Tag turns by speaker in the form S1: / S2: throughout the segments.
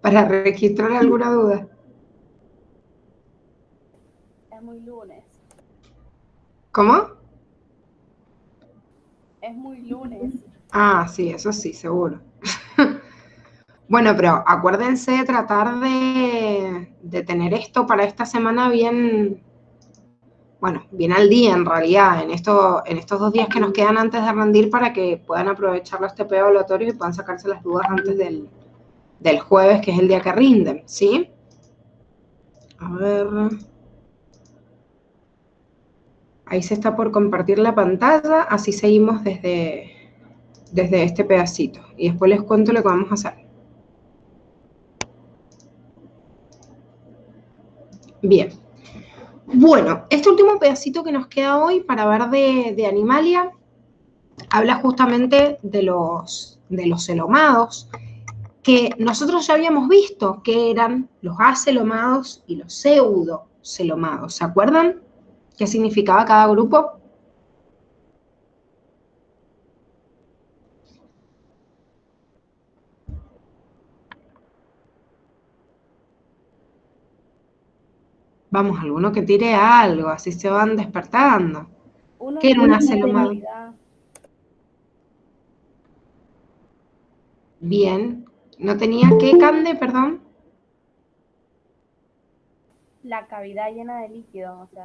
S1: para registrar alguna duda.
S2: Es muy lunes.
S1: ¿Cómo?
S2: Es muy lunes.
S1: Ah, sí, eso sí, seguro. Bueno, pero acuérdense de tratar de tener esto para esta semana bien, bueno, bien al día en realidad, en estos 2 días que nos quedan antes de rendir para que puedan aprovechar los TP evaluatorios y puedan sacarse las dudas antes del jueves, que es el día que rinden, ¿sí? A ver. Ahí se está por compartir la pantalla, así seguimos desde este pedacito. Y después les cuento lo que vamos a hacer. Bien. Bueno, este último pedacito que nos queda hoy para ver de Animalia habla justamente de los celomados, que nosotros ya habíamos visto que eran los acelomados y los pseudocelomados. ¿Se acuerdan qué significaba cada grupo? Vamos, alguno que tire algo, así se van despertando.
S2: Uno
S1: ¿Qué era
S2: no
S1: un
S2: tenía
S1: acelomado?
S2: cavidad.
S1: Bien. ¿No tenía qué, Cande, perdón?
S2: La cavidad llena de líquido, o sea.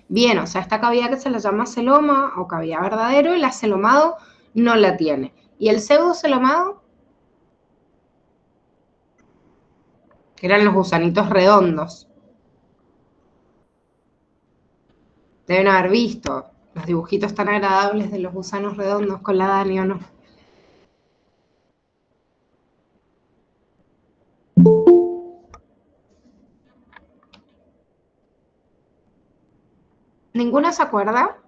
S1: Bien, o sea, esta cavidad que se le llama celoma o cavidad verdadero, el acelomado no la tiene. ¿Y el pseudocelomado? Que eran los gusanitos redondos. Deben haber visto los dibujitos tan agradables de los gusanos redondos con la Dani, ¿o no? ¿Ninguna se acuerda?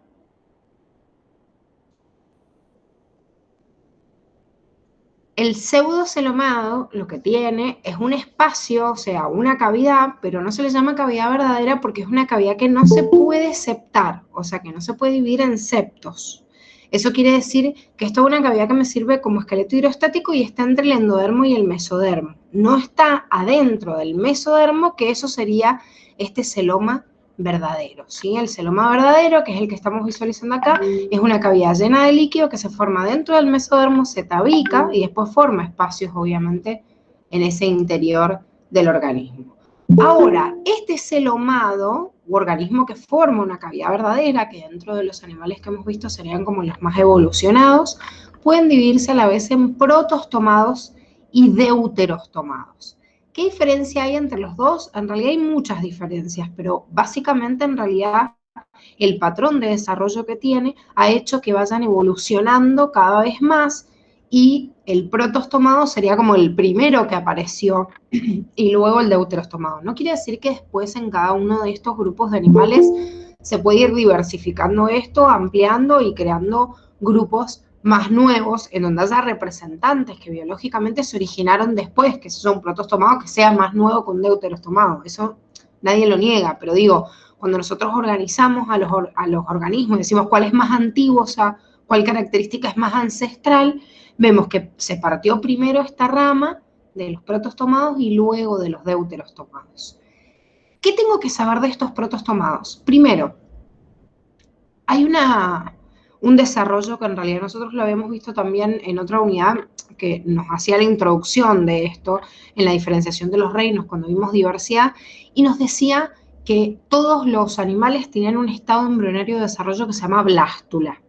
S1: El pseudocelomado lo que tiene es un espacio, o sea, una cavidad, pero no se le llama cavidad verdadera porque es una cavidad que no se puede septar, o sea, que no se puede dividir en septos. Eso quiere decir que esto es una cavidad que me sirve como esqueleto hidrostático y está entre el endodermo y el mesodermo. No está adentro del mesodermo, que eso sería este celoma verdadero, ¿sí? El celoma verdadero, que es el que estamos visualizando acá, es una cavidad llena de líquido que se forma dentro del mesodermo, se tabica y después forma espacios, obviamente, en ese interior del organismo. Ahora, este celomado, u organismo que forma una cavidad verdadera, que dentro de los animales que hemos visto serían como los más evolucionados, pueden dividirse a la vez en protostomados y deuterostomados. ¿Qué diferencia hay entre los dos? En realidad hay muchas diferencias, pero básicamente en realidad el patrón de desarrollo que tiene ha hecho que vayan evolucionando cada vez más y el protostomado sería como el primero que apareció y luego el deuterostomado. No quiere decir que después en cada uno de estos grupos de animales se puede ir diversificando esto, ampliando y creando grupos más nuevos en donde haya representantes que biológicamente se originaron después, que eso es un protostomado que sea más nuevo que un deuterostomado. Eso nadie lo niega, pero digo, cuando nosotros organizamos a los organismos y decimos cuál es más antiguo, o sea, cuál característica es más ancestral, vemos que se partió primero esta rama de los protostomados y luego de los deuterostomados. ¿Qué tengo que saber de estos protostomados? Primero, hay un desarrollo que en realidad nosotros lo habíamos visto también en otra unidad que nos hacía la introducción de esto en la diferenciación de los reinos cuando vimos diversidad y nos decía que todos los animales tenían un estado embrionario de desarrollo que se llama blástula.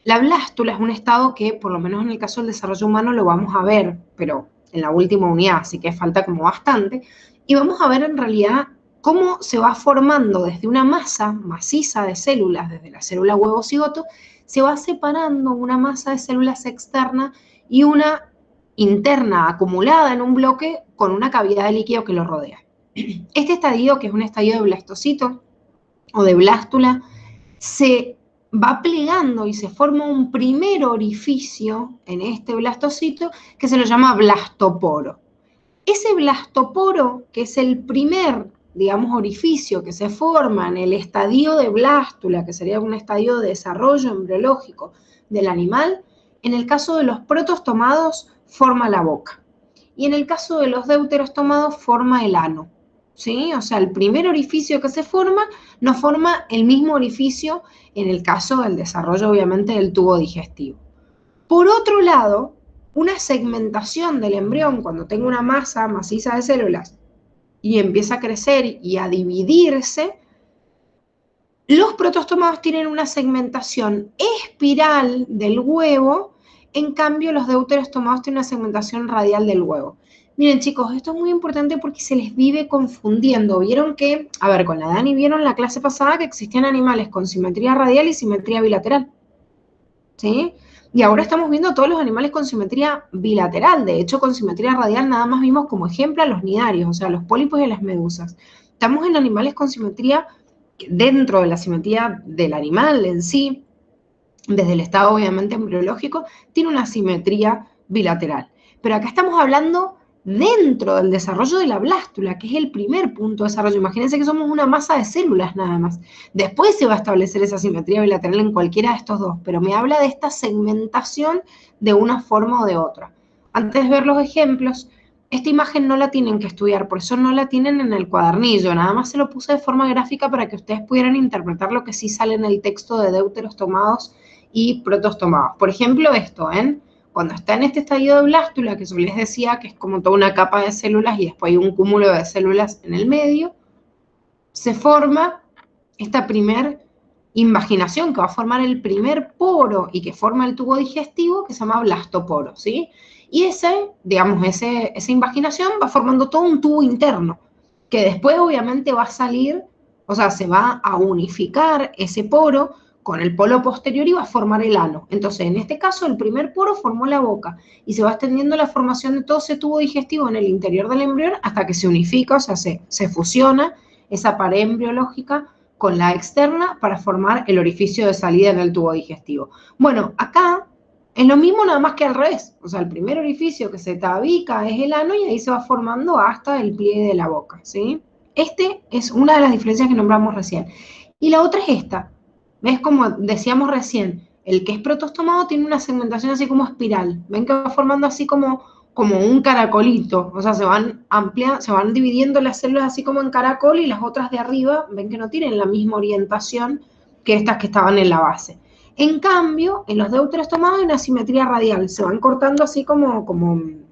S1: La blástula es un estado que, por lo menos en el caso del desarrollo humano, lo vamos a ver, pero en la última unidad, así que falta como bastante, y vamos a ver en realidad cómo se va formando desde una masa maciza de células, desde la célula huevo cigoto, se va separando una masa de células externa y una interna acumulada en un bloque con una cavidad de líquido que lo rodea. Este estadio, que es un estadio de blastocito o de blástula, se va plegando y se forma un primer orificio en este blastocito que se lo llama blastoporo. Ese blastoporo, que es el primer, digamos, orificio que se forma en el estadio de blástula, que sería un estadio de desarrollo embriológico del animal, en el caso de los protostomados forma la boca. y en el caso de los deuterostomados forma el ano, ¿sí? O sea, el primer orificio que se forma no forma el mismo orificio en el caso del desarrollo, obviamente, del tubo digestivo. Por otro lado, una segmentación del embrión, cuando tengo una masa maciza de células y empieza a crecer y a dividirse, los protostomados tienen una segmentación espiral del huevo, en cambio los deuterostomados tienen una segmentación radial del huevo. Miren chicos, esto es muy importante porque se les vive confundiendo. Vieron que, a ver, con la Dani vieron la clase pasada que existían animales con simetría radial y simetría bilateral, ¿sí? Y ahora estamos viendo todos los animales con simetría bilateral. De hecho, con simetría radial nada más vimos como ejemplo a los cnidarios, o sea, los pólipos y las medusas. Estamos en animales con simetría dentro de la simetría del animal en sí, desde el estado obviamente embriológico, tiene una simetría bilateral. Pero acá estamos hablando dentro del desarrollo de la blástula, que es el primer punto de desarrollo. Imagínense que somos una masa de células nada más. Después se va a establecer esa simetría bilateral en cualquiera de estos dos, pero me habla de esta segmentación de una forma o de otra. Antes de ver los ejemplos, esta imagen no la tienen que estudiar, por eso no la tienen en el cuadernillo, nada más se lo puse de forma gráfica para que ustedes pudieran interpretar lo que sí sale en el texto de deuterostomados y protostomados. Por ejemplo, esto, ¿ven? Cuando está en este estadio de blástula, que yo les decía que es como toda una capa de células y después hay un cúmulo de células en el medio, se forma esta primer invaginación que va a formar el primer poro y que forma el tubo digestivo que se llama blastoporo, ¿sí? Y esa invaginación va formando todo un tubo interno que después obviamente va a salir, o sea, se va a unificar ese poro con el polo posterior y va a formar el ano. Entonces, en este caso, el primer poro formó la boca y se va extendiendo la formación de todo ese tubo digestivo en el interior del embrión hasta que se unifica, o sea, se fusiona esa pared embriológica con la externa para formar el orificio de salida en el tubo digestivo. Bueno, acá es lo mismo nada más que al revés. O sea, el primer orificio que se tabica es el ano y ahí se va formando hasta el pliegue de la boca, ¿sí? Este es una de las diferencias que nombramos recién. Y la otra es esta. ¿Ves? Como decíamos recién, el que es protostomado tiene una segmentación así como espiral. ¿Ven que va formando así como un caracolito? O sea, se van dividiendo las células así como en caracol y las otras de arriba, ven que no tienen la misma orientación que estas que estaban en la base. En cambio, en los deuterostomados hay una simetría radial, se van cortando así como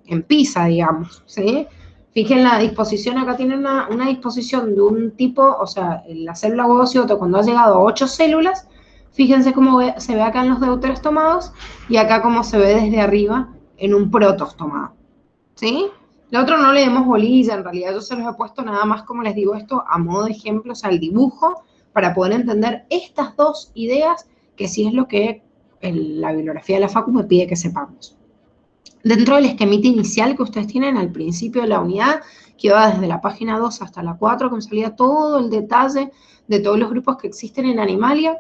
S1: en pizza, digamos, ¿sí? Fijen la disposición, acá tienen una disposición de un tipo, o sea, la célula huevo-cigoto cuando ha llegado a 8 células, fíjense cómo se ve acá en los deuterostomados y acá cómo se ve desde arriba en un protostomado, ¿sí? Lo otro no le demos bolilla, en realidad yo se los he puesto nada más, como les digo esto, a modo de ejemplo, o sea, el dibujo, para poder entender estas dos ideas, que sí es lo que la bibliografía de la Facu me pide que sepamos. Dentro del esquemita inicial que ustedes tienen al principio de la unidad, que va desde la página 2 hasta la 4, con salida todo el detalle de todos los grupos que existen en Animalia,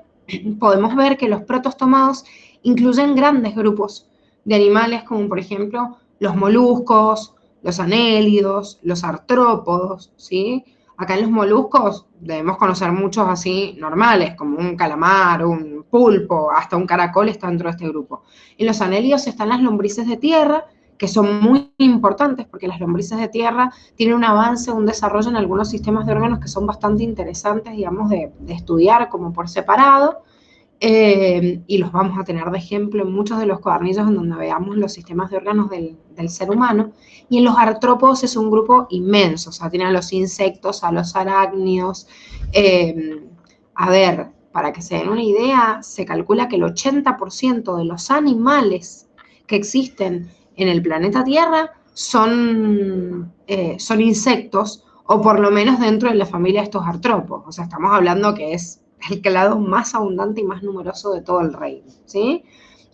S1: podemos ver que los protostomados incluyen grandes grupos de animales, como por ejemplo los moluscos, los anélidos, los artrópodos, ¿sí? Acá en los moluscos debemos conocer muchos así normales, como un calamar, un pulpo, hasta un caracol está dentro de este grupo. En los anélidos están las lombrices de tierra, que son muy importantes porque las lombrices de tierra tienen un avance, un desarrollo en algunos sistemas de órganos que son bastante interesantes, digamos, de estudiar como por separado. Y los vamos a tener de ejemplo en muchos de los cuadernillos en donde veamos los sistemas de órganos del ser humano. Y en los artrópodos es un grupo inmenso, o sea, tienen a los insectos, a los arácnidos. A ver, para que se den una idea, se calcula que el 80% de los animales que existen en el planeta Tierra son insectos, o por lo menos dentro de la familia de estos artrópodos. O sea, estamos hablando que es el clado más abundante y más numeroso de todo el reino, ¿sí?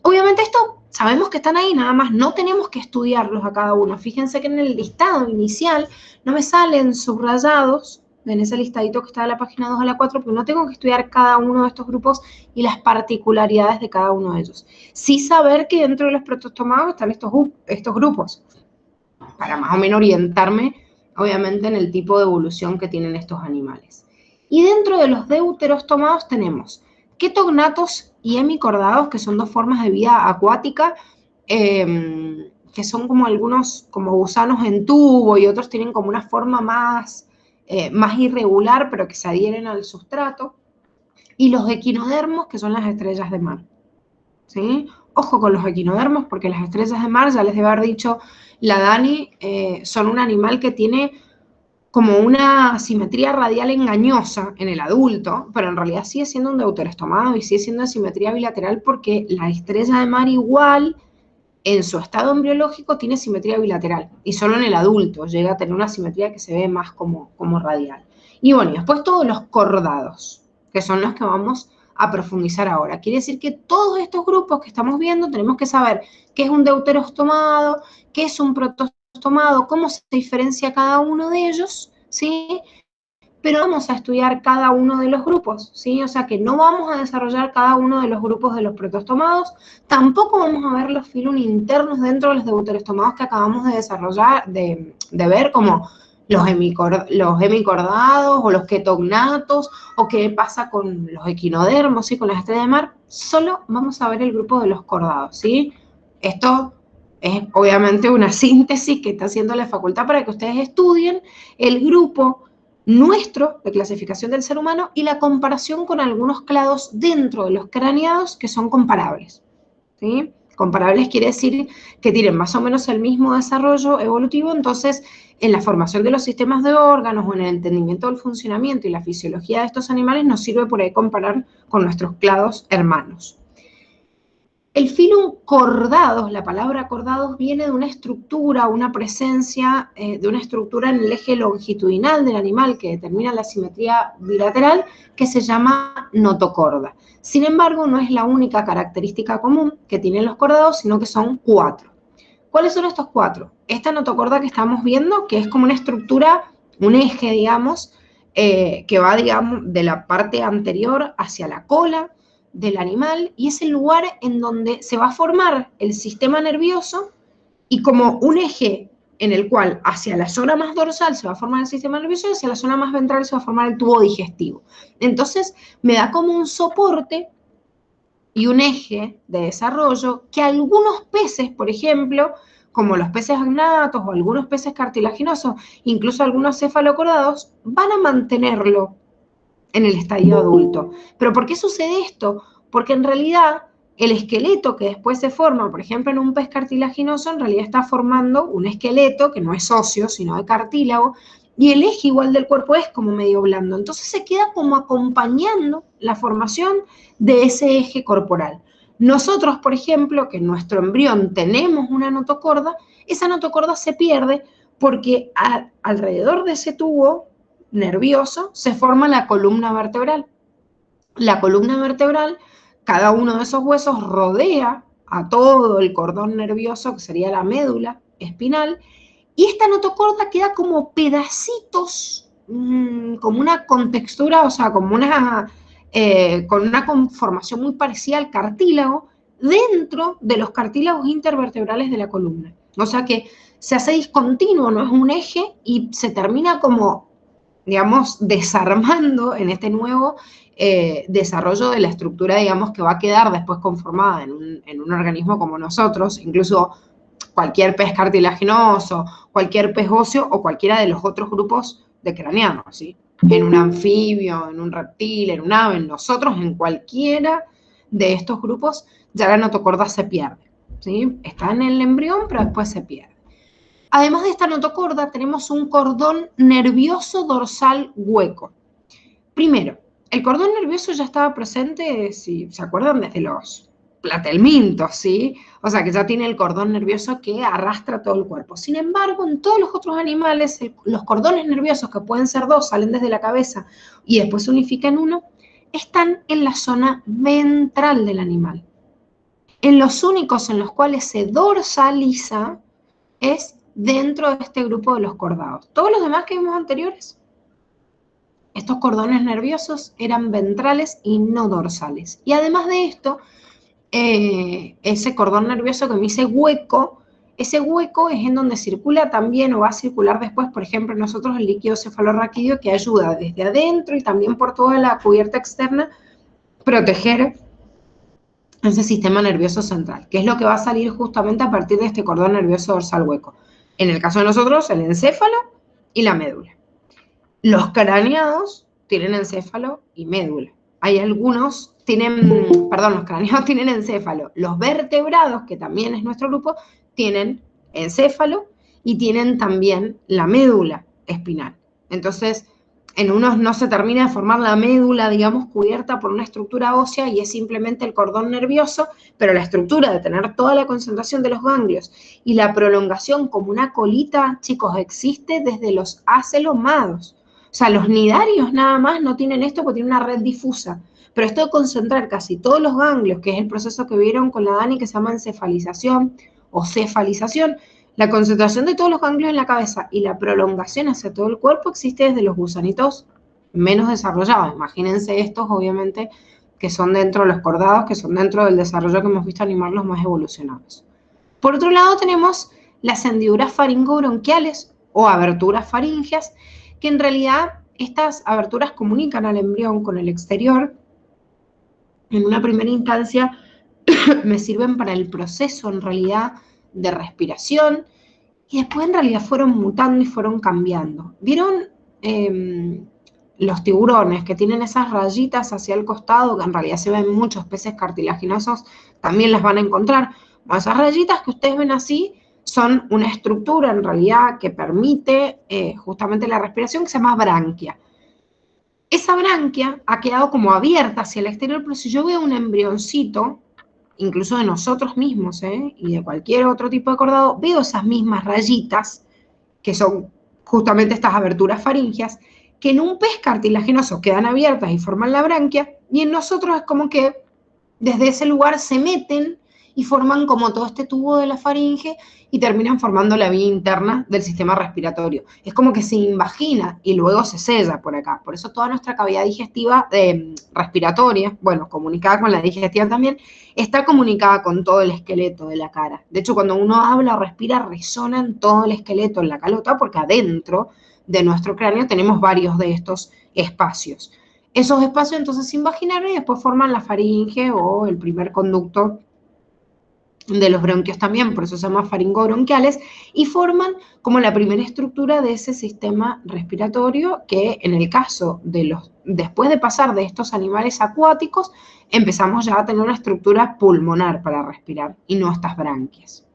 S1: Obviamente esto sabemos que están ahí, nada más no tenemos que estudiarlos a cada uno. Fíjense que en el listado inicial no me salen subrayados, en ese listadito que está de la página 2 a la 4, porque no tengo que estudiar cada uno de estos grupos y las particularidades de cada uno de ellos. Sí saber que dentro de los protostomados están estos grupos, para más o menos orientarme, obviamente, en el tipo de evolución que tienen estos animales. Y dentro de los deuterostomados tenemos ketognatos y hemicordados, que son dos formas de vida acuática que son como algunos como gusanos en tubo y otros tienen como una forma más irregular, pero que se adhieren al sustrato. Y los equinodermos, que son las estrellas de mar. ¿Sí? Ojo con los equinodermos, porque las estrellas de mar, ya les debe haber dicho la Dani, son un animal que tiene como una simetría radial engañosa en el adulto, pero en realidad sigue siendo un deuteroestomado y sigue siendo de simetría bilateral porque la estrella de mar igual en su estado embriológico tiene simetría bilateral y solo en el adulto llega a tener una simetría que se ve más como radial. Y bueno, y después todos los cordados, que son los que vamos a profundizar ahora. Quiere decir que todos estos grupos que estamos viendo tenemos que saber qué es un deuterostomado, qué es un protostomado, cómo se diferencia cada uno de ellos, ¿sí? Pero vamos a estudiar cada uno de los grupos, ¿sí? O sea que no vamos a desarrollar cada uno de los grupos de los protostomados, tampoco vamos a ver los filum internos dentro de los deuterostomados que acabamos de desarrollar, de ver, como los hemicordados o los ketognatos, o qué pasa con los equinodermos, ¿sí? Con las estrellas de mar. Solo vamos a ver el grupo de los cordados, ¿sí? Esto es obviamente una síntesis que está haciendo la facultad para que ustedes estudien el grupo nuestro de clasificación del ser humano y la comparación con algunos clados dentro de los craneados que son comparables, ¿sí? Comparables quiere decir que tienen más o menos el mismo desarrollo evolutivo, entonces en la formación de los sistemas de órganos o en el entendimiento del funcionamiento y la fisiología de estos animales nos sirve por ahí comparar con nuestros clados hermanos. El filum cordados, la palabra cordados viene de una estructura, una presencia de una estructura en el eje longitudinal del animal que determina la simetría bilateral, que se llama notocorda. Sin embargo, no es la única característica común que tienen los cordados, sino que son 4. ¿Cuáles son estos 4? Esta notocorda que estamos viendo, que es como una estructura, un eje, digamos, que va, digamos, de la parte anterior hacia la cola del animal, y es el lugar en donde se va a formar el sistema nervioso, y como un eje en el cual hacia la zona más dorsal se va a formar el sistema nervioso y hacia la zona más ventral se va a formar el tubo digestivo. Entonces me da como un soporte y un eje de desarrollo que algunos peces, por ejemplo, como los peces agnatos o algunos peces cartilaginosos, incluso algunos cefalocordados, van a mantenerlo en el estadio adulto. ¿Pero por qué sucede esto? Porque en realidad el esqueleto que después se forma, por ejemplo, en un pez cartilaginoso, en realidad está formando un esqueleto que no es óseo, sino de cartílago, y el eje igual del cuerpo es como medio blando. Entonces se queda como acompañando la formación de ese eje corporal. Nosotros, por ejemplo, que en nuestro embrión tenemos una notocorda, esa notocorda se pierde porque alrededor de ese tubo nervioso se forma la columna vertebral. La columna vertebral, cada uno de esos huesos rodea a todo el cordón nervioso, que sería la médula espinal, y esta notocorda queda como pedacitos, como una contextura, o sea, con una conformación muy parecida al cartílago, dentro de los cartílagos intervertebrales de la columna. O sea que se hace discontinuo, no es un eje, y se termina como, digamos, desarmando en este nuevo desarrollo de la estructura, digamos, que va a quedar después conformada en un organismo como nosotros, incluso cualquier pez cartilaginoso, cualquier pez óseo o cualquiera de los otros grupos de craneanos, ¿sí? En un anfibio, en un reptil, en un ave, en nosotros, en cualquiera de estos grupos, ya la notocorda se pierde, ¿sí? Está en el embrión, pero después se pierde. Además de esta notocorda, tenemos un cordón nervioso dorsal hueco. Primero, el cordón nervioso ya estaba presente, si se acuerdan, desde los platelmintos, ¿sí? O sea, que ya tiene el cordón nervioso que arrastra todo el cuerpo. Sin embargo, en todos los otros animales, los cordones nerviosos, que pueden ser 2, salen desde la cabeza y después se unifican en uno, están en la zona ventral del animal. En los únicos en los cuales se dorsaliza es dentro de este grupo de los cordados. Todos los demás que vimos anteriores, estos cordones nerviosos eran ventrales y no dorsales. Y además de esto, ese cordón nervioso que me dice hueco, ese hueco es en donde circula también o va a circular después, por ejemplo, nosotros el líquido cefalorraquídeo, que ayuda desde adentro y también por toda la cubierta externa proteger ese sistema nervioso central, que es lo que va a salir justamente a partir de este cordón nervioso dorsal hueco. En el caso de nosotros, el encéfalo y la médula. Los craneados tienen encéfalo y médula. Hay algunos tienen, perdón, los craneados tienen encéfalo. Los vertebrados, que también es nuestro grupo, tienen encéfalo y tienen también la médula espinal. Entonces, en unos no se termina de formar la médula, digamos, cubierta por una estructura ósea y es simplemente el cordón nervioso, pero la estructura de tener toda la concentración de los ganglios y la prolongación como una colita, chicos, existe desde los acelomados. O sea, los nidarios nada más no tienen esto porque tienen una red difusa. Pero esto de concentrar casi todos los ganglios, que es el proceso que vieron con la Dani que se llama encefalización o cefalización, la concentración de todos los ganglios en la cabeza y la prolongación hacia todo el cuerpo existe desde los gusanitos menos desarrollados. Imagínense estos, obviamente, que son dentro de los cordados, que son dentro del desarrollo que hemos visto animar los más evolucionados. Por otro lado, tenemos las hendiduras faringobronquiales o aberturas faringias, que en realidad estas aberturas comunican al embrión con el exterior. En una primera instancia me sirven para el proceso en realidad de respiración y después en realidad fueron mutando y fueron cambiando. ¿Vieron los tiburones que tienen esas rayitas hacia el costado, que en realidad se ven muchos peces cartilaginosos, también las van a encontrar? Bueno, esas rayitas que ustedes ven así son una estructura en realidad que permite justamente la respiración que se llama branquia. Esa branquia ha quedado como abierta hacia el exterior, pero si yo veo un embrioncito, incluso de nosotros mismos y de cualquier otro tipo de cordado, veo esas mismas rayitas, que son justamente estas aberturas faringias, que en un pez cartilaginoso quedan abiertas y forman la branquia, y en nosotros es como que desde ese lugar se meten y forman como todo este tubo de la faringe y terminan formando la vía interna del sistema respiratorio. Es como que se invagina y luego se sella por acá. Por eso toda nuestra cavidad digestiva, respiratoria, bueno, comunicada con la digestiva también, está comunicada con todo el esqueleto de la cara. De hecho, cuando uno habla o respira, resona en todo el esqueleto, en la calota, porque adentro de nuestro cráneo tenemos varios de estos espacios. Esos espacios entonces se invaginaron y después forman la faringe o el primer conducto de los bronquios también, por eso se llama faringobronquiales, y forman como la primera estructura de ese sistema respiratorio que en el caso de los, después de pasar de estos animales acuáticos, empezamos ya a tener una estructura pulmonar para respirar y no estas branquias.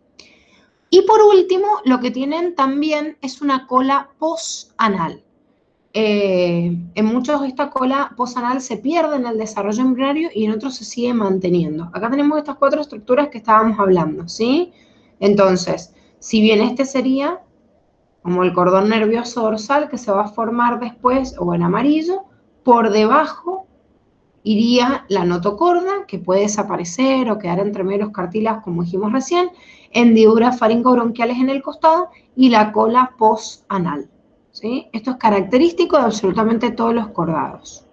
S1: Y por último, lo que tienen también es una cola posanal. En muchos esta cola posanal se pierde en el desarrollo embrionario y en otros se sigue manteniendo. Acá tenemos estas cuatro estructuras que estábamos hablando, ¿sí? Entonces, si bien este sería como el cordón nervioso dorsal que se va a formar después, o en amarillo, por debajo iría la notocorda, que puede desaparecer o quedar entre meros cartílagos, como dijimos recién, hendiduras faringobronquiales en el costado y la cola posanal. ¿Sí? Esto es característico de absolutamente todos los cordados,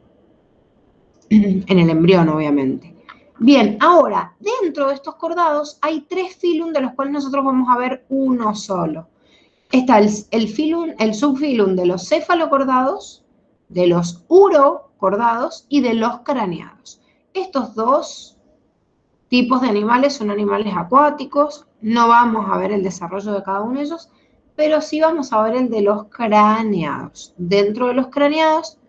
S1: en el embrión obviamente. Bien, ahora, dentro de estos cordados hay tres filum de los cuales nosotros vamos a ver uno solo. Está el subfilum de los cefalocordados, de los urocordados y de los craneados. Estos dos tipos de animales son animales acuáticos, no vamos a ver el desarrollo de cada uno de ellos, pero sí vamos a ver el de los craneados. Dentro de los craneados,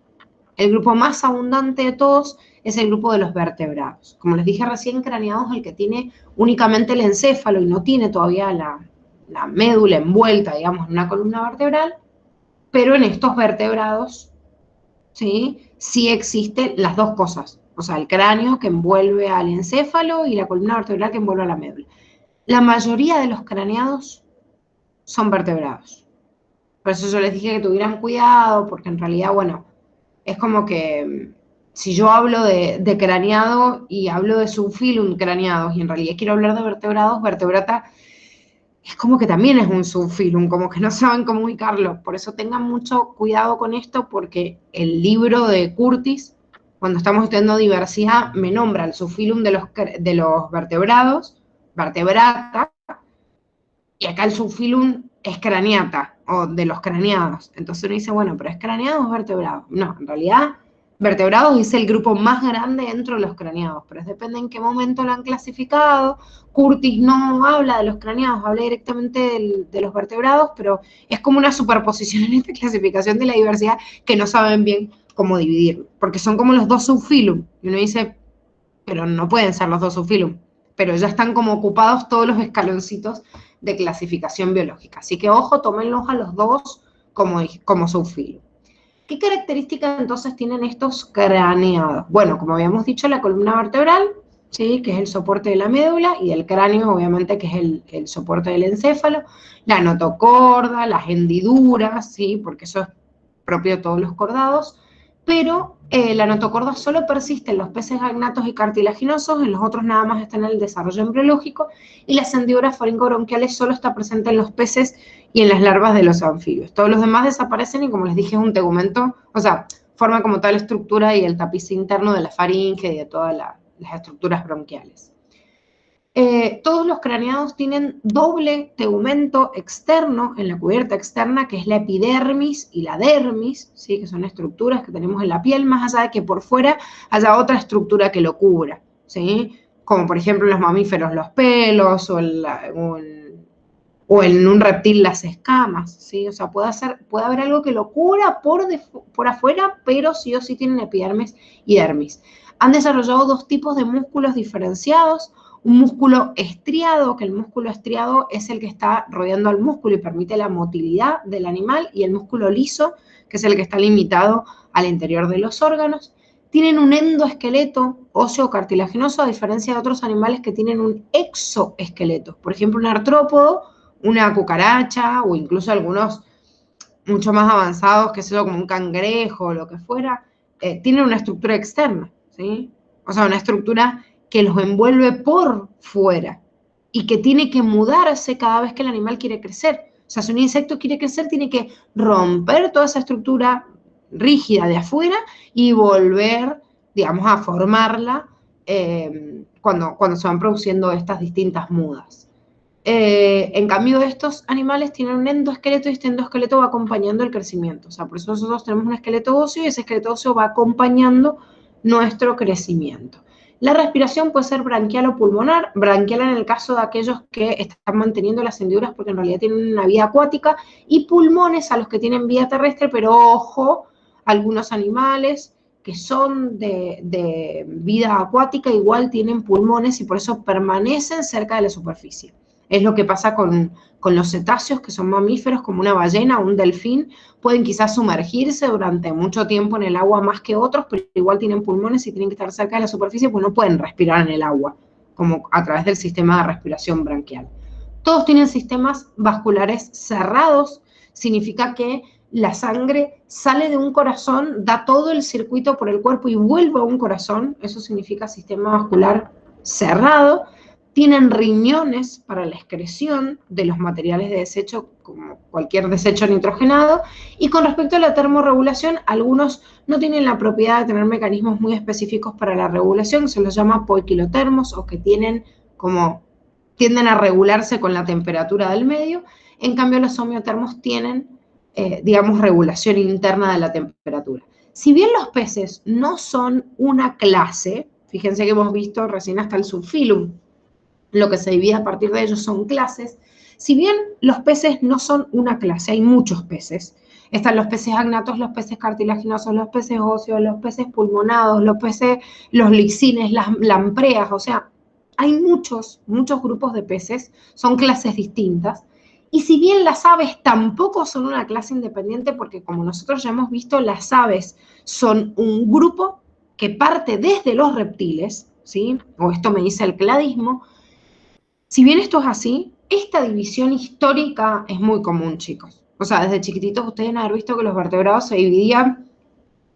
S1: el grupo más abundante de todos es el grupo de los vertebrados. Como les dije recién, craneados es el que tiene únicamente el encéfalo y no tiene todavía la médula envuelta, digamos, en una columna vertebral, pero en estos vertebrados, ¿sí? Sí existen las dos cosas. O sea, el cráneo que envuelve al encéfalo y la columna vertebral que envuelve a la médula. La mayoría de los craneados son vertebrados. Por eso yo les dije que tuvieran cuidado, porque en realidad, bueno, es como que si yo hablo de craneado y hablo de subfilum craneados y en realidad quiero hablar de vertebrados, vertebrata es como que también es un subfilum, como que no saben cómo ubicarlo. Por eso tengan mucho cuidado con esto, porque el libro de Curtis, cuando estamos estudiando diversidad, me nombra el subfilum de los vertebrados, vertebrata, y acá el subfilum es craneata, o de los craneados. Entonces uno dice, bueno, pero ¿es craneado o es vertebrado? No, en realidad Vertebrados es el grupo más grande dentro de los craneados, pero depende en qué momento lo han clasificado. Curtis no habla de los craneados, habla directamente de los vertebrados, pero es como una superposición en esta clasificación de la diversidad que no saben bien cómo dividirlo, porque son como los dos subfilum, y uno dice, pero no pueden ser los dos subfilum, pero ya están como ocupados todos los escaloncitos de clasificación biológica. Así que ojo, tómenlos a los dos como subfilum. ¿Qué características entonces tienen estos craneados? Bueno, como habíamos dicho, la columna vertebral, ¿sí? Que es el soporte de la médula, y el cráneo, obviamente, que es el soporte del encéfalo, la notocorda, las hendiduras, ¿sí? Porque eso es propio de todos los cordados, pero la notocorda solo persiste en los peces gagnatos y cartilaginosos, en los otros nada más está en el desarrollo embriológico, y las hendiduras faringobronquiales solo está presente en los peces y en las larvas de los anfibios. Todos los demás desaparecen y, como les dije, es un tegumento, o sea, forma como tal estructura y el tapiz interno de la faringe y de todas las estructuras bronquiales. Todos los craneados tienen doble tegumento externo en la cubierta externa, que es la epidermis y la dermis, ¿sí? Que son estructuras que tenemos en la piel, más allá de que por fuera haya otra estructura que lo cubra, ¿sí? Como por ejemplo en los mamíferos los pelos o en un reptil las escamas, ¿sí? O sea, puede haber algo que lo cubra por afuera, pero sí o sí tienen epidermis y dermis. Han desarrollado dos tipos de músculos diferenciados: un músculo estriado, que el músculo estriado es el que está rodeando al músculo y permite la motilidad del animal, y el músculo liso, que es el que está limitado al interior de los órganos. Tienen un endoesqueleto óseo cartilaginoso, a diferencia de otros animales que tienen un exoesqueleto. Por ejemplo, un artrópodo, una cucaracha, o incluso algunos mucho más avanzados, que sé yo, como un cangrejo o lo que fuera, tienen una estructura externa, ¿sí? O sea, una estructura que los envuelve por fuera y que tiene que mudarse cada vez que el animal quiere crecer. O sea, si un insecto quiere crecer, tiene que romper toda esa estructura rígida de afuera y volver, digamos, a formarla cuando se van produciendo estas distintas mudas. En cambio, estos animales tienen un endoesqueleto, y este endoesqueleto va acompañando el crecimiento. O sea, por eso nosotros tenemos un esqueleto óseo, y ese esqueleto óseo va acompañando nuestro crecimiento. La respiración puede ser branquial o pulmonar. Branquial en el caso de aquellos que están manteniendo las hendiduras porque en realidad tienen una vida acuática, y pulmones a los que tienen vida terrestre, pero ojo, algunos animales que son de vida acuática igual tienen pulmones y por eso permanecen cerca de la superficie. Es lo que pasa con los cetáceos, que son mamíferos, como una ballena o un delfín. Pueden quizás sumergirse durante mucho tiempo en el agua más que otros, pero igual tienen pulmones y tienen que estar cerca de la superficie, pues no pueden respirar en el agua, como a través del sistema de respiración branquial. Todos tienen sistemas vasculares cerrados, significa que la sangre sale de un corazón, da todo el circuito por el cuerpo y vuelve a un corazón. Eso significa sistema vascular cerrado. Tienen riñones para la excreción de los materiales de desecho, como cualquier desecho nitrogenado. Y con respecto a la termorregulación, algunos no tienen la propiedad de tener mecanismos muy específicos para la regulación, se los llama poiquilotermos, o que tienden a regularse con la temperatura del medio. En cambio, los homeotermos tienen, digamos, regulación interna de la temperatura. Si bien los peces no son una clase, fíjense que hemos visto recién hasta el subfilum, lo que se divide a partir de ellos son clases. Si bien los peces no son una clase, hay muchos peces. Están los peces agnatos, los peces cartilaginosos, los peces óseos, los peces pulmonados, los lixines, las lampreas, o sea, hay muchos grupos de peces, son clases distintas. Y si bien las aves tampoco son una clase independiente, porque como nosotros ya hemos visto, las aves son un grupo que parte desde los reptiles, ¿sí? O esto me dice el cladismo. Si bien esto es así, esta división histórica es muy común, chicos. O sea, desde chiquititos ustedes han visto que los vertebrados se dividían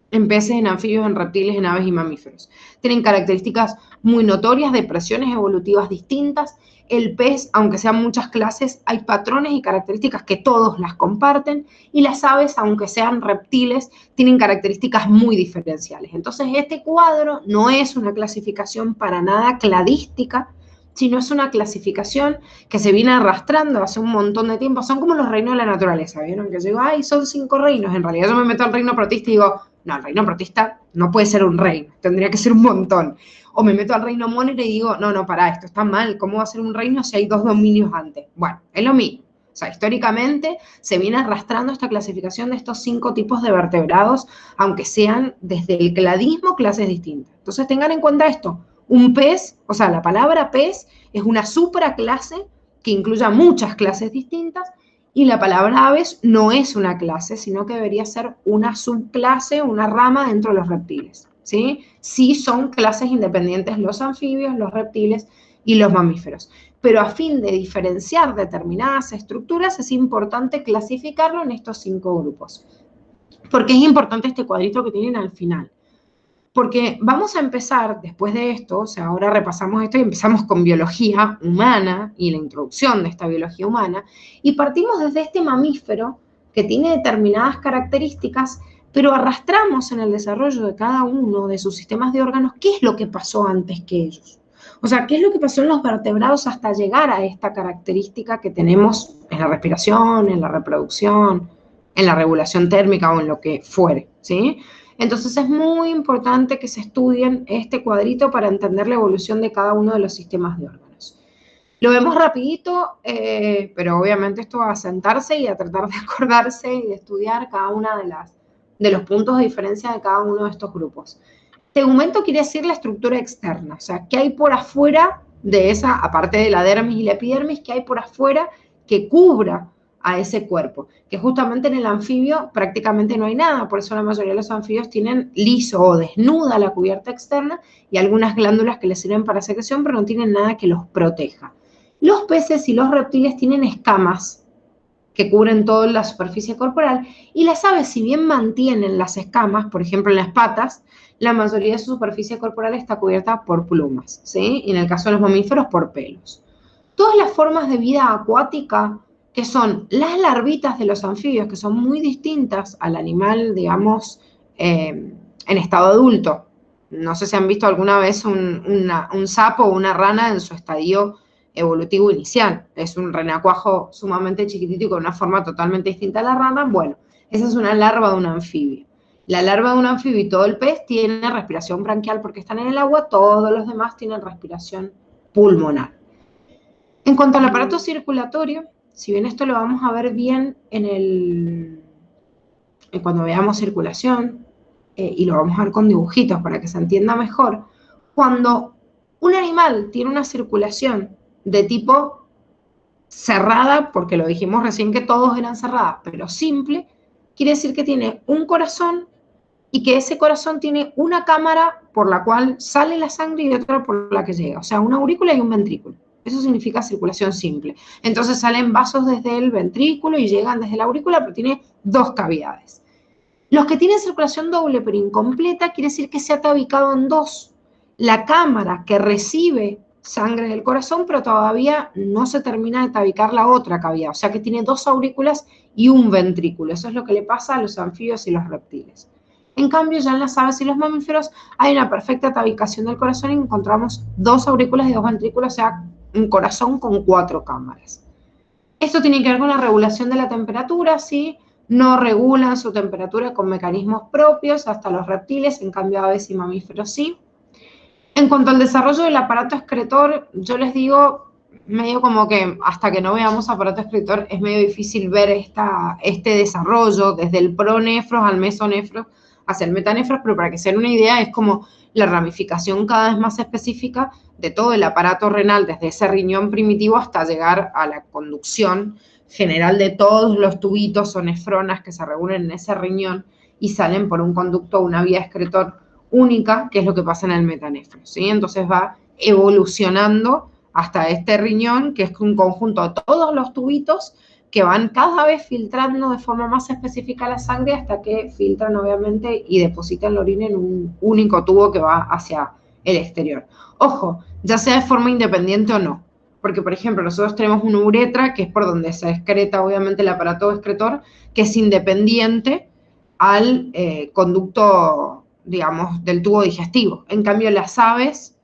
S1: en peces, en anfibios, en reptiles, en aves y mamíferos. Tienen características muy notorias de presiones evolutivas distintas. El pez, aunque sean muchas clases, hay patrones y características que todos las comparten, y las aves, aunque sean reptiles, tienen características muy diferenciales. Entonces, este cuadro no es una clasificación para nada cladística, sino es una clasificación que se viene arrastrando hace un montón de tiempo. Son como los reinos de la naturaleza, ¿vieron? Que yo digo, ay, son 5 reinos. En realidad yo me meto al reino protista y digo, No, el reino protista no puede ser un reino, tendría que ser un montón. O me meto al reino mónero y digo, no, no, pará, esto está mal, ¿cómo va a ser un reino si hay dos dominios antes? Bueno, es lo mismo. O sea, históricamente se viene arrastrando esta clasificación de estos 5 tipos de vertebrados, aunque sean desde el cladismo clases distintas. Entonces tengan en cuenta esto, un pez, o sea, la palabra pez es una supraclase que incluya muchas clases distintas, y la palabra aves no es una clase, sino que debería ser una subclase, una rama dentro de los reptiles, ¿sí? Sí son clases independientes los anfibios, los reptiles y los mamíferos. Pero a fin de diferenciar determinadas estructuras es importante clasificarlo en estos 5 grupos. ¿Por qué es importante este cuadrito que tienen al final? Porque vamos a empezar, después de esto, o sea, ahora repasamos esto y empezamos con biología humana y la introducción de esta biología humana, y partimos desde este mamífero que tiene determinadas características, pero arrastramos en el desarrollo de cada uno de sus sistemas de órganos qué es lo que pasó antes que ellos. O sea, qué es lo que pasó en los vertebrados hasta llegar a esta característica que tenemos en la respiración, en la reproducción, en la regulación térmica o en lo que fuere, ¿sí? Entonces es muy importante que se estudien este cuadrito para entender la evolución de cada uno de los sistemas de órganos. Lo vemos rapidito, pero obviamente esto va a sentarse y a tratar de acordarse y de estudiar cada una de los puntos de diferencia de cada uno de estos grupos. Tegumento quiere decir la estructura externa, o sea, ¿qué hay por afuera de esa, aparte de la dermis y la epidermis, qué hay por afuera que cubra a ese cuerpo? Que justamente en el anfibio prácticamente no hay nada, por eso la mayoría de los anfibios tienen liso o desnuda la cubierta externa y algunas glándulas que les sirven para secreción, pero no tienen nada que los proteja. Los peces y los reptiles tienen escamas que cubren toda la superficie corporal, y las aves, si bien mantienen las escamas, por ejemplo en las patas, la mayoría de su superficie corporal está cubierta por plumas, ¿sí? Y en el caso de los mamíferos, por pelos. Todas las formas de vida acuática, que son las larvitas de los anfibios, que son muy distintas al animal, digamos, en estado adulto. No sé si han visto alguna vez un sapo o una rana en su estadio evolutivo inicial. Es un renacuajo sumamente chiquitito y con una forma totalmente distinta a la rana. Bueno, esa es una larva de un anfibio. La larva de un anfibio y todo el pez tiene respiración branquial porque están en el agua, todos los demás tienen respiración pulmonar. En cuanto al aparato circulatorio, si bien esto lo vamos a ver bien cuando veamos circulación, y lo vamos a ver con dibujitos para que se entienda mejor, cuando un animal tiene una circulación de tipo cerrada, porque lo dijimos recién que todos eran cerradas, pero simple, quiere decir que tiene un corazón y que ese corazón tiene una cámara por la cual sale la sangre y otra por la que llega, o sea, una aurícula y un ventrículo. Eso significa circulación simple. Entonces salen vasos desde el ventrículo y llegan desde la aurícula, pero tiene 2 cavidades. Los que tienen circulación doble pero incompleta quiere decir que se ha tabicado en 2. La cámara que recibe sangre del corazón, pero todavía no se termina de tabicar la otra cavidad, o sea que tiene 2 aurículas y un ventrículo. Eso es lo que le pasa a los anfibios y los reptiles. En cambio, ya en las aves y los mamíferos hay una perfecta tabicación del corazón y encontramos 2 aurículas y 2 ventrículos, o sea, un corazón con 4 cámaras. Esto tiene que ver con la regulación de la temperatura, ¿sí? No regulan su temperatura con mecanismos propios, hasta los reptiles, en cambio aves y mamíferos sí. En cuanto al desarrollo del aparato excretor, yo les digo, medio como que hasta que no veamos aparato excretor es medio difícil ver este desarrollo desde el pronefros al mesonefros hacia el metanefros, pero para que se den una idea es como la ramificación cada vez más específica de todo el aparato renal, desde ese riñón primitivo hasta llegar a la conducción general de todos los tubitos o nefronas que se reúnen en ese riñón y salen por un conducto o una vía excretor única, que es lo que pasa en el metanefro, ¿sí? Entonces va evolucionando hasta este riñón, que es un conjunto de todos los tubitos que van cada vez filtrando de forma más específica la sangre hasta que filtran obviamente y depositan la orina en un único tubo que va hacia el exterior. Ojo, ya sea de forma independiente o no, porque por ejemplo nosotros tenemos una uretra que es por donde se excreta obviamente el aparato excretor, que es independiente al conducto, digamos, del tubo digestivo. En cambio las aves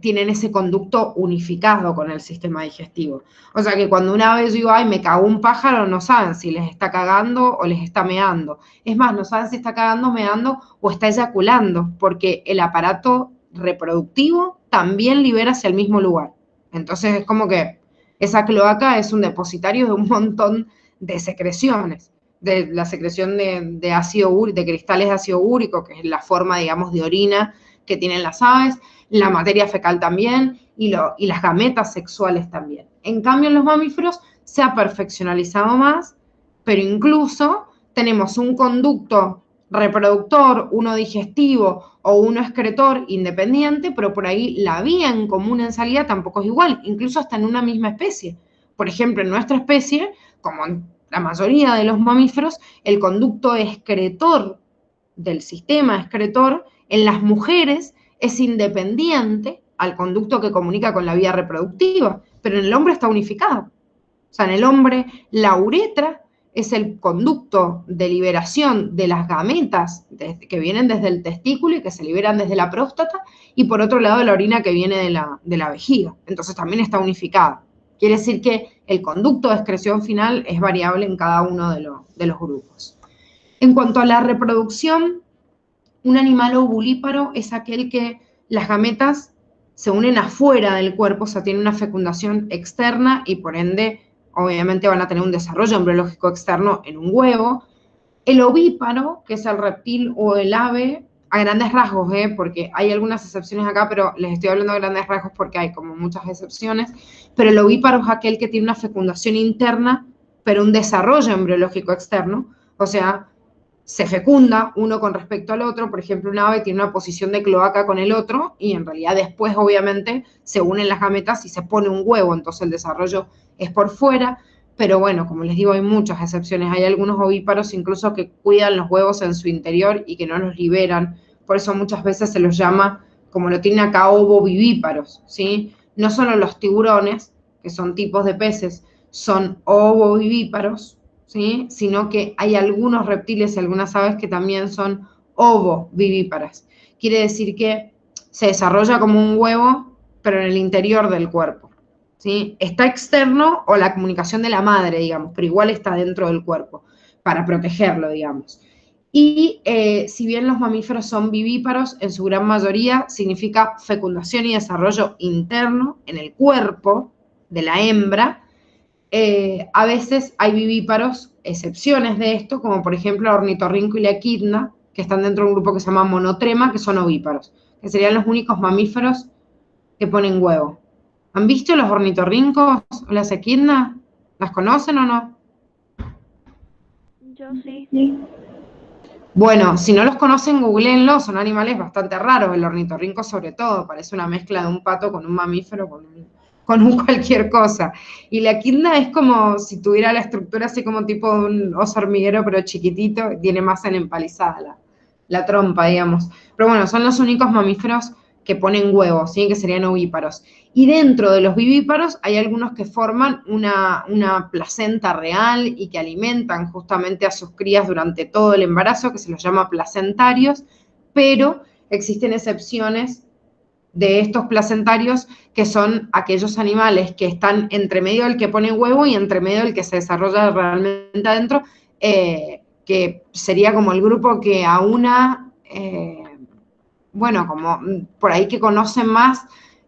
S1: tienen ese conducto unificado con el sistema digestivo. O sea que cuando una vez digo, ay, me cagó un pájaro, no saben si les está cagando o les está meando. Es más, no saben si está cagando, meando o está eyaculando, porque el aparato reproductivo también libera hacia el mismo lugar. Entonces es como que esa cloaca es un depositario de un montón de secreciones, de la secreción de ácido úrico, de cristales de ácido úrico, que es la forma, digamos, de orina que tienen las aves, la materia fecal también y las gametas sexuales también. En cambio, en los mamíferos se ha perfeccionalizado más, pero incluso tenemos un conducto reproductor, uno digestivo o uno excretor independiente, pero por ahí la vía en común en salida tampoco es igual, incluso hasta en una misma especie. Por ejemplo, en nuestra especie, como en la mayoría de los mamíferos, el conducto excretor del sistema excretor en las mujeres es independiente al conducto que comunica con la vía reproductiva, pero en el hombre está unificado. O sea, en el hombre la uretra es el conducto de liberación de las gametas que vienen desde el testículo y que se liberan desde la próstata, y por otro lado la orina que viene de la vejiga. Entonces también está unificado. Quiere decir que el conducto de excreción final es variable en cada uno de los grupos. En cuanto a la reproducción, un animal ovulíparo es aquel que las gametas se unen afuera del cuerpo, o sea, tiene una fecundación externa y por ende, obviamente van a tener un desarrollo embriológico externo en un huevo. El ovíparo, que es el reptil o el ave, a grandes rasgos, porque hay algunas excepciones acá, pero les estoy hablando de grandes rasgos porque hay como muchas excepciones, pero el ovíparo es aquel que tiene una fecundación interna, pero un desarrollo embriológico externo, o sea, se fecunda uno con respecto al otro, por ejemplo, un ave tiene una posición de cloaca con el otro y en realidad después obviamente se unen las gametas y se pone un huevo, entonces el desarrollo es por fuera, pero bueno, como les digo, hay muchas excepciones, hay algunos ovíparos incluso que cuidan los huevos en su interior y que no los liberan, por eso muchas veces se los llama, como lo tienen acá, ovovivíparos, ¿sí? No solo los tiburones, que son tipos de peces, son ovovivíparos, ¿sí? Sino que hay algunos reptiles y algunas aves que también son ovovivíparas. Quiere decir que se desarrolla como un huevo, pero en el interior del cuerpo, ¿sí? Está externo o la comunicación de la madre, digamos, pero igual está dentro del cuerpo, para protegerlo, digamos. Y si bien los mamíferos son vivíparos, en su gran mayoría significa fecundación y desarrollo interno en el cuerpo de la hembra. A veces hay vivíparos, excepciones de esto, como por ejemplo el ornitorrinco y la equidna, que están dentro de un grupo que se llama monotrema, que son ovíparos, que serían los únicos mamíferos que ponen huevo. ¿Han visto los ornitorrincos o las equidnas? ¿Las conocen o no?
S2: Yo sí.
S1: Bueno, si no los conocen, googleenlos, son animales bastante raros, el ornitorrinco sobre todo, parece una mezcla de un pato con un mamífero, con un cualquier cosa. Y la equidna es como si tuviera la estructura así como tipo de un oso hormiguero, pero chiquitito, tiene más en empalizada la trompa, digamos. Pero bueno, son los únicos mamíferos que ponen huevos, ¿sí? Que serían ovíparos. Y dentro de los vivíparos hay algunos que forman una placenta real y que alimentan justamente a sus crías durante todo el embarazo, que se los llama placentarios, pero existen excepciones de estos placentarios que son aquellos animales que están entre medio del que pone huevo y entre medio del que se desarrolla realmente adentro, que sería como el grupo que aúna, bueno, como por ahí que conocen más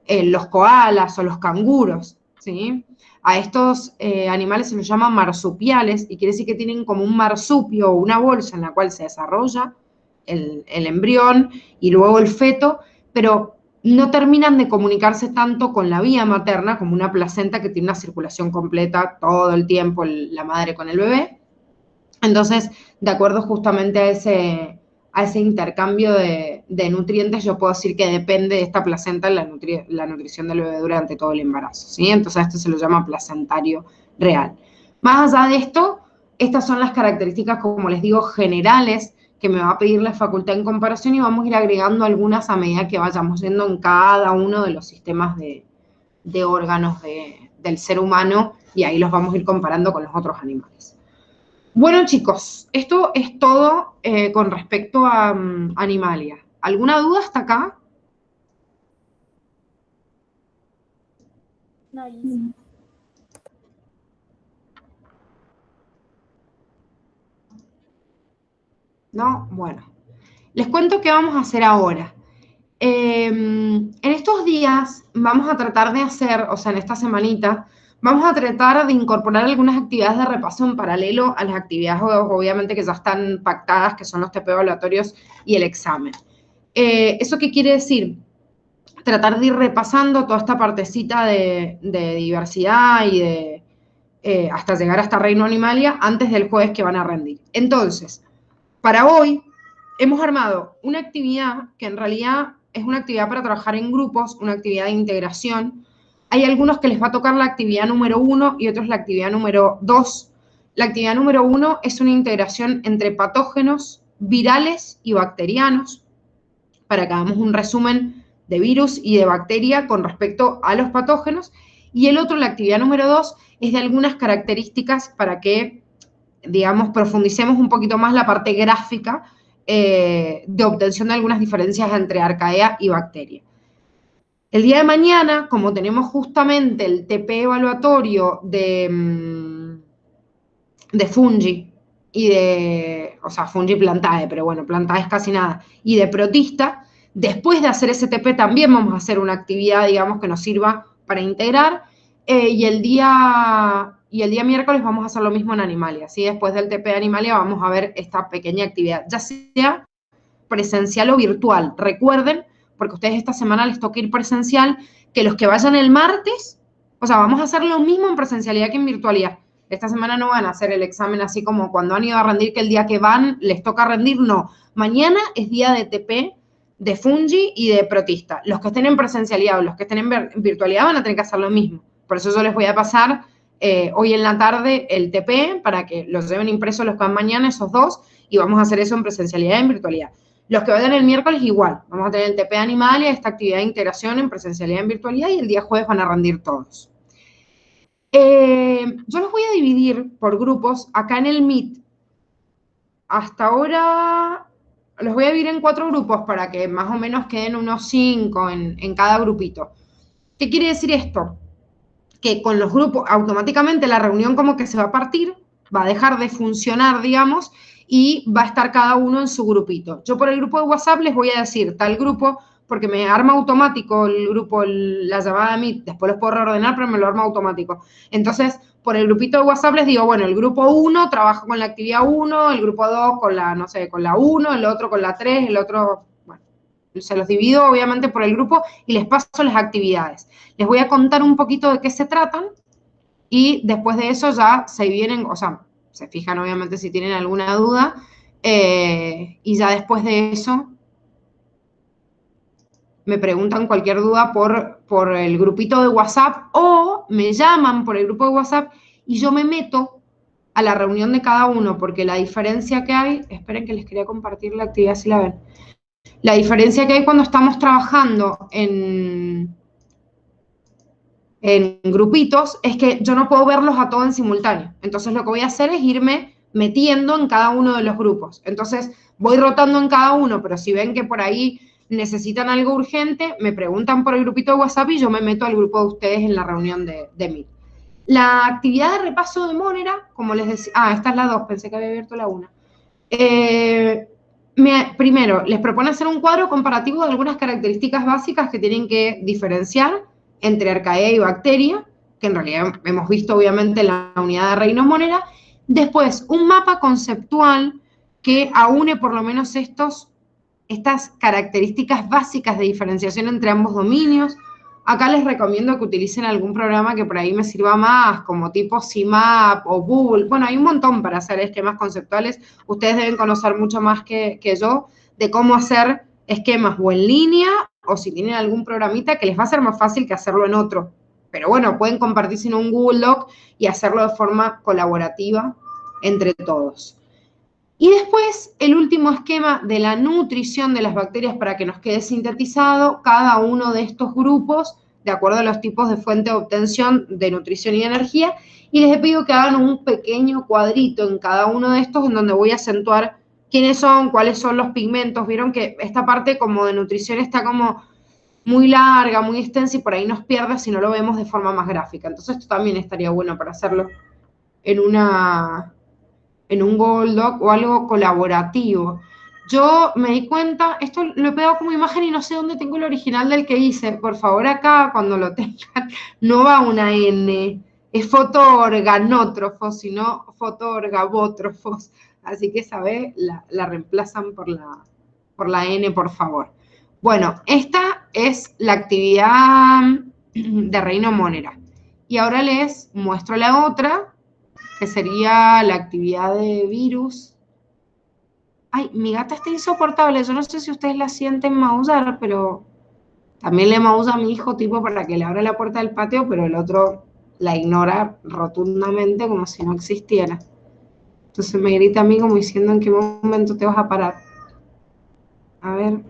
S1: los koalas o los canguros, ¿sí? A estos animales se los llama marsupiales y quiere decir que tienen como un marsupio o una bolsa en la cual se desarrolla el embrión y luego el feto, pero no terminan de comunicarse tanto con la vía materna como una placenta que tiene una circulación completa todo el tiempo, la madre con el bebé. Entonces, de acuerdo justamente a ese intercambio de nutrientes, yo puedo decir que depende de esta placenta la nutrición del bebé durante todo el embarazo, ¿sí? Entonces, esto se lo llama placentario real. Más allá de esto, estas son las características, como les digo, generales que me va a pedir la facultad en comparación y vamos a ir agregando algunas a medida que vayamos yendo en cada uno de los sistemas de órganos del ser humano y ahí los vamos a ir comparando con los otros animales. Bueno, chicos, esto es todo con respecto a Animalia. ¿Alguna duda hasta acá?
S2: No, Gis.
S1: ¿No? Bueno, les cuento qué vamos a hacer ahora. En estos días vamos a tratar de hacer, o sea, en esta semanita, vamos a tratar de incorporar algunas actividades de repaso en paralelo a las actividades, obviamente, que ya están pactadas, que son los TP evaluatorios y el examen. ¿Eso qué quiere decir? Tratar de ir repasando toda esta partecita de diversidad y de hasta llegar hasta Reino Animalia antes del jueves que van a rendir. Entonces, para hoy hemos armado una actividad que en realidad es una actividad para trabajar en grupos, una actividad de integración. Hay algunos que les va a tocar la actividad número 1 y otros la actividad número 2. La actividad número 1 es una integración entre patógenos virales y bacterianos, para que hagamos un resumen de virus y de bacteria con respecto a los patógenos. Y el otro, la actividad número 2, es de algunas características para que, digamos, profundicemos un poquito más la parte gráfica de obtención de algunas diferencias entre arcaea y bacteria. El día de mañana, como tenemos justamente el TP evaluatorio de fungi y de, o sea, fungi plantae, pero bueno, plantae es casi nada, y de protista, después de hacer ese TP también vamos a hacer una actividad, digamos, que nos sirva para integrar, y el día miércoles vamos a hacer lo mismo en Animalia, ¿sí? Después del TP de Animalia vamos a ver esta pequeña actividad, ya sea presencial o virtual. Recuerden, porque a ustedes esta semana les toca ir presencial, que los que vayan el martes, o sea, vamos a hacer lo mismo en presencialidad que en virtualidad. Esta semana no van a hacer el examen así como cuando han ido a rendir, que el día que van les toca rendir, no. Mañana es día de TP, de fungi y de protista. Los que estén en presencialidad o los que estén en virtualidad van a tener que hacer lo mismo. Por eso yo les voy a pasar hoy en la tarde el TP para que los lleven impresos los que van mañana, esos dos, y vamos a hacer eso en presencialidad y en virtualidad. Los que vayan el miércoles igual, vamos a tener el TP de Animalia, esta actividad de integración en presencialidad y en virtualidad, y el día jueves van a rendir todos. Yo los voy a dividir por grupos acá en el Meet. Hasta ahora los voy a dividir en 4 grupos para que más o menos queden unos 5 en cada grupito. ¿Qué quiere decir esto? Que con los grupos automáticamente la reunión como que se va a partir, va a dejar de funcionar, digamos, y va a estar cada uno en su grupito. Yo por el grupo de WhatsApp les voy a decir tal grupo, porque me arma automático el grupo, la llamada de Meet, después los puedo reordenar, pero me lo arma automático. Entonces, por el grupito de WhatsApp les digo, bueno, el grupo 1 trabaja con la actividad 1, el grupo 2 con la, no sé, con la 1, el otro con la 3, el otro, bueno, se los divido obviamente por el grupo y les paso las actividades. Les voy a contar un poquito de qué se tratan y después de eso ya se vienen, o sea, se fijan obviamente si tienen alguna duda y ya después de eso me preguntan cualquier duda por el grupito de WhatsApp o me llaman por el grupo de WhatsApp y yo me meto a la reunión de cada uno, porque la diferencia que hay, esperen que les quería compartir la actividad si la ven, la diferencia que hay cuando estamos trabajando en grupitos es que yo no puedo verlos a todos en simultáneo. Entonces lo que voy a hacer es irme metiendo en cada uno de los grupos. Entonces voy rotando en cada uno, pero si ven que por ahí necesitan algo urgente, me preguntan por el grupito de WhatsApp y yo me meto al grupo de ustedes en la reunión de Meet. La actividad de repaso de Monera, como les decía, esta es la 2, pensé que había abierto la 1. Primero, les propone hacer un cuadro comparativo de algunas características básicas que tienen que diferenciar entre arcaea y bacteria, que en realidad hemos visto obviamente en la unidad de Reino Monera. Después, un mapa conceptual que aúne por lo menos estas características básicas de diferenciación entre ambos dominios. Acá les recomiendo que utilicen algún programa que por ahí me sirva más, como tipo CIMAP o Google. Bueno, hay un montón para hacer esquemas conceptuales. Ustedes deben conocer mucho más que yo de cómo hacer esquemas o en línea o si tienen algún programita que les va a ser más fácil que hacerlo en otro. Pero bueno, pueden compartirse en un Google Doc y hacerlo de forma colaborativa entre todos. Y después, el último esquema de la nutrición de las bacterias para que nos quede sintetizado cada uno de estos grupos de acuerdo a los tipos de fuente de obtención de nutrición y de energía. Y les pido que hagan un pequeño cuadrito en cada uno de estos en donde voy a acentuar quiénes son, cuáles son los pigmentos. Vieron que esta parte como de nutrición está como muy larga, muy extensa y por ahí nos pierde si no lo vemos de forma más gráfica. Entonces esto también estaría bueno para hacerlo en en un Google Doc o algo colaborativo. Yo me di cuenta, esto lo he pegado como imagen y no sé dónde tengo el original del que hice. Por favor, acá, cuando lo tengan, no va una N, es fotoorganótrofos, sino fotoorgabótrofos. Así que esa vez la reemplazan por la N, por favor. Bueno, esta es la actividad de Reino Monera. Y ahora les muestro la otra, que sería la actividad de virus. Ay, mi gata está insoportable. Yo no sé si ustedes la sienten maullar, pero también le maulla a mi hijo, tipo, para que le abra la puerta del patio, pero el otro la ignora rotundamente como si no existiera. Entonces me grita a mí como diciendo en qué momento te vas a parar. A ver.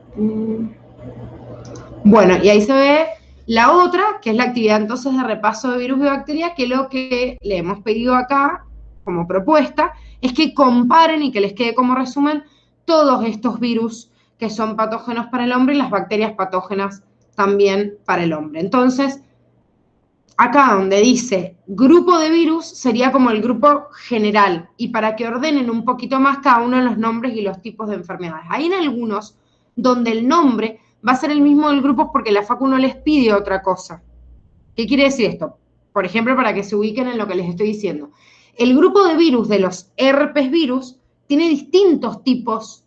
S1: Bueno, y ahí se ve la otra, que es la actividad entonces de repaso de virus y bacterias, que lo que le hemos pedido acá como propuesta es que comparen y que les quede como resumen todos estos virus que son patógenos para el hombre y las bacterias patógenas también para el hombre. Entonces, acá donde dice grupo de virus sería como el grupo general y para que ordenen un poquito más cada uno de los nombres y los tipos de enfermedades. Hay en algunos donde el nombre va a ser el mismo del grupo porque la facu no les pide otra cosa. ¿Qué quiere decir esto? Por ejemplo, para que se ubiquen en lo que les estoy diciendo. El grupo de virus de los herpes virus tiene distintos tipos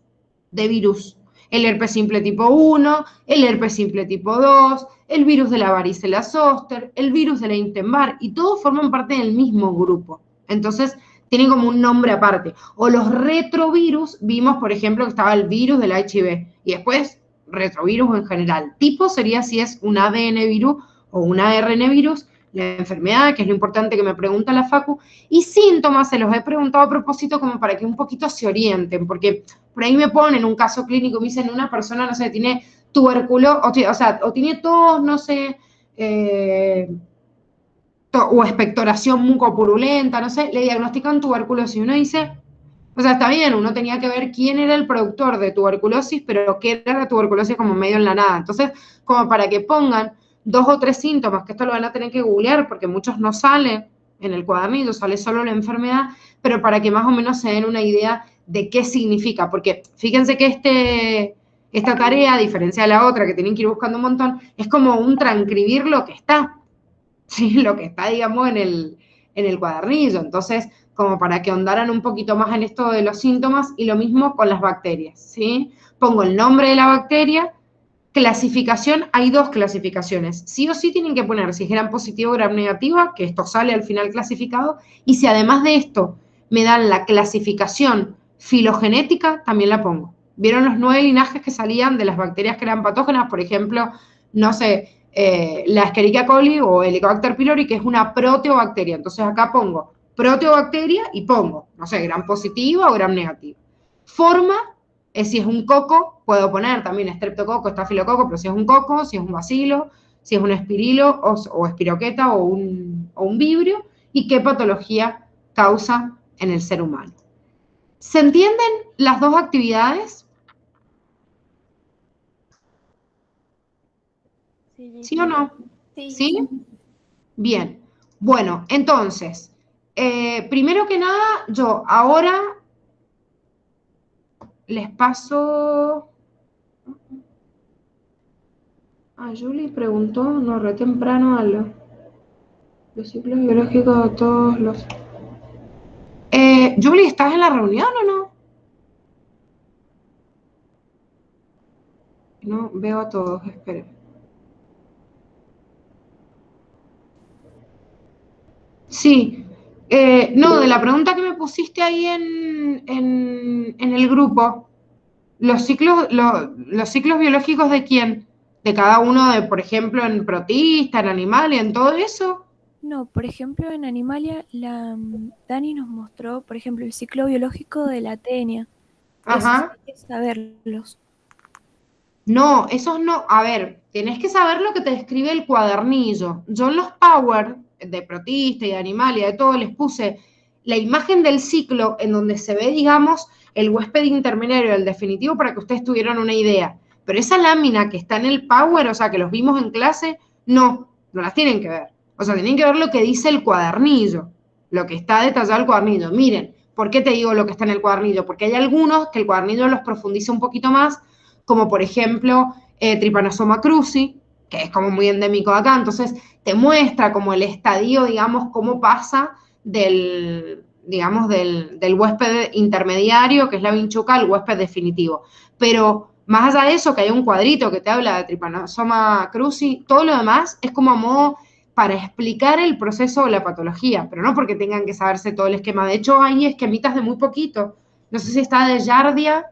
S1: de virus. El herpes simple tipo 1, el herpes simple tipo 2, el virus de la varicela zoster, el virus de la Epstein-Barr, y todos forman parte del mismo grupo. Entonces, tienen como un nombre aparte. O los retrovirus, vimos, por ejemplo, que estaba el virus del HIV, y después retrovirus en general. Tipo sería si es un ADN virus o un ARN virus, la enfermedad, que es lo importante que me pregunta la Facu, y síntomas se los he preguntado a propósito como para que un poquito se orienten, porque por ahí me ponen un caso clínico, me dicen una persona, no sé, tiene tuberculosis, o tiene tos, no sé, o expectoración mucopurulenta, no sé, le diagnostican tuberculosis. Y uno dice, o sea, está bien, uno tenía que ver quién era el productor de tuberculosis, pero qué era la tuberculosis como medio en la nada. Entonces, como para que pongan 2 o 3 síntomas, que esto lo van a tener que googlear porque muchos no salen en el cuadernillo, sale solo la enfermedad, pero para que más o menos se den una idea de qué significa, porque fíjense que esta tarea, a diferencia de la otra que tienen que ir buscando un montón, es como un transcribir lo que está, ¿sí? Lo que está, digamos, en el cuadernillo. Entonces, como para que ahondaran un poquito más en esto de los síntomas, y lo mismo con las bacterias, ¿sí? Pongo el nombre de la bacteria, clasificación, hay 2 clasificaciones. Sí o sí tienen que poner si es gram positivo o gram negativa, que esto sale al final clasificado, y si además de esto me dan la clasificación filogenética, también la pongo. ¿Vieron los 9 linajes que salían de las bacterias que eran patógenas? Por ejemplo, no sé, la Escherichia coli o Helicobacter pylori, que es una proteobacteria. Entonces acá pongo proteobacteria y pongo, no sé, gram positiva o gram negativa. Forma, si es un coco, puedo poner también estreptococo, estafilococo, pero si es un coco, si es un bacilo, si es un espirilo o espiroqueta o un vibrio, y qué patología causa en el ser humano. ¿Se entienden las 2 actividades?
S2: Sí,
S1: ¿Sí o no?
S2: sí,
S1: ¿Sí?
S2: sí.
S1: Bien. Bueno, entonces, primero que nada, yo ahora les paso. Ah, Julie preguntó, no, re temprano los ciclos biológicos de todos los. Julie, ¿estás en la reunión o no? No, veo a todos, esperen. Sí, no, de la pregunta que me pusiste ahí en el grupo, los ciclos biológicos de quién? De cada uno, de, por ejemplo, en protista, en animal y en todo eso.
S3: No, por ejemplo, en Animalia, Dani nos mostró, por ejemplo, el ciclo biológico de la tenia. Esos
S1: Ajá.
S3: hay que saberlos.
S1: No, esos no. A ver, tenés que saber lo que te describe el cuadernillo. Yo en los Power de protista y de animal y de todo les puse la imagen del ciclo en donde se ve, digamos, el huésped intermediario, el definitivo, para que ustedes tuvieran una idea. pero esa lámina que está en el Power, o sea, que los vimos en clase, no las tienen que ver. O sea, tienen que ver lo que dice el cuadernillo, lo que está detallado el cuadernillo. Miren, ¿por qué te digo lo que está en el cuadernillo? Porque hay algunos que el cuadernillo los profundiza un poquito más, como por ejemplo, Trypanosoma cruzi, que es como muy endémico de acá, entonces te muestra como el estadio, digamos, cómo pasa del huésped intermediario, que es la vinchuca, al huésped definitivo. Pero más allá de eso, que hay un cuadrito que te habla de Trypanosoma cruzi, todo lo demás es como a modo para explicar el proceso o la patología, pero no porque tengan que saberse todo el esquema. De hecho, hay esquemitas de muy poquito. No sé si está de Giardia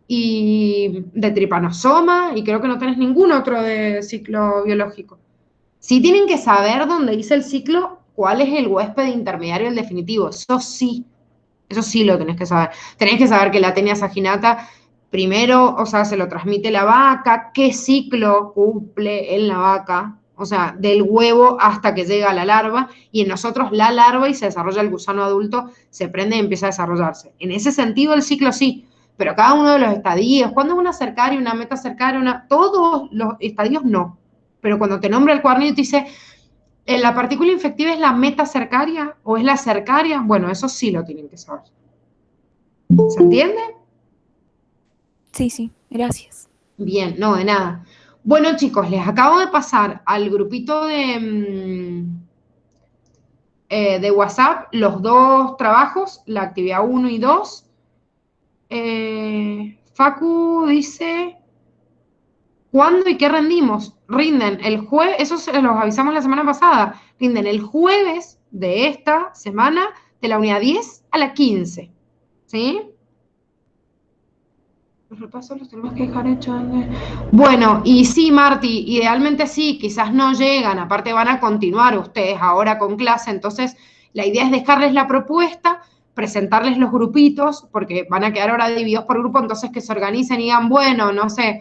S1: y de Trypanosoma, y creo que no tenés ningún otro de ciclo biológico. Sí tienen que saber dónde dice el ciclo cuál es el huésped intermediario y el definitivo. Eso sí lo tenés que saber. Tenés que saber que la tenia saginata, primero, o sea, se lo transmite la vaca, qué ciclo cumple en la vaca, o sea, del huevo hasta que llega a la larva, y en nosotros la larva y se desarrolla el gusano adulto, se prende y empieza a desarrollarse. En ese sentido, el ciclo sí, pero cada uno de los estadios, cuando es una cercaria, una metacercaria, todos los estadios no. Pero cuando te nombra el cuadernillo y te dice, ¿la partícula infectiva es la metacercaria o es la cercaria? Bueno, eso sí lo tienen que saber. ¿Se entiende?
S3: Sí, gracias.
S1: Bien, no, de nada. Bueno, chicos, les acabo de pasar al grupito de WhatsApp los dos trabajos, la actividad 1 y 2. Facu dice, ¿cuándo y qué rendimos? Rinden el jueves, eso se los avisamos la semana pasada, rinden el jueves de esta semana de la unidad 10 a la 15, ¿sí? Los repasos los tenemos que dejar hechos. Bueno, y sí, Marti, idealmente sí, quizás no llegan, aparte van a continuar ustedes ahora con clase, entonces la idea es dejarles la propuesta, presentarles los grupitos, porque van a quedar ahora divididos por grupo, entonces que se organicen y digan, bueno, no sé,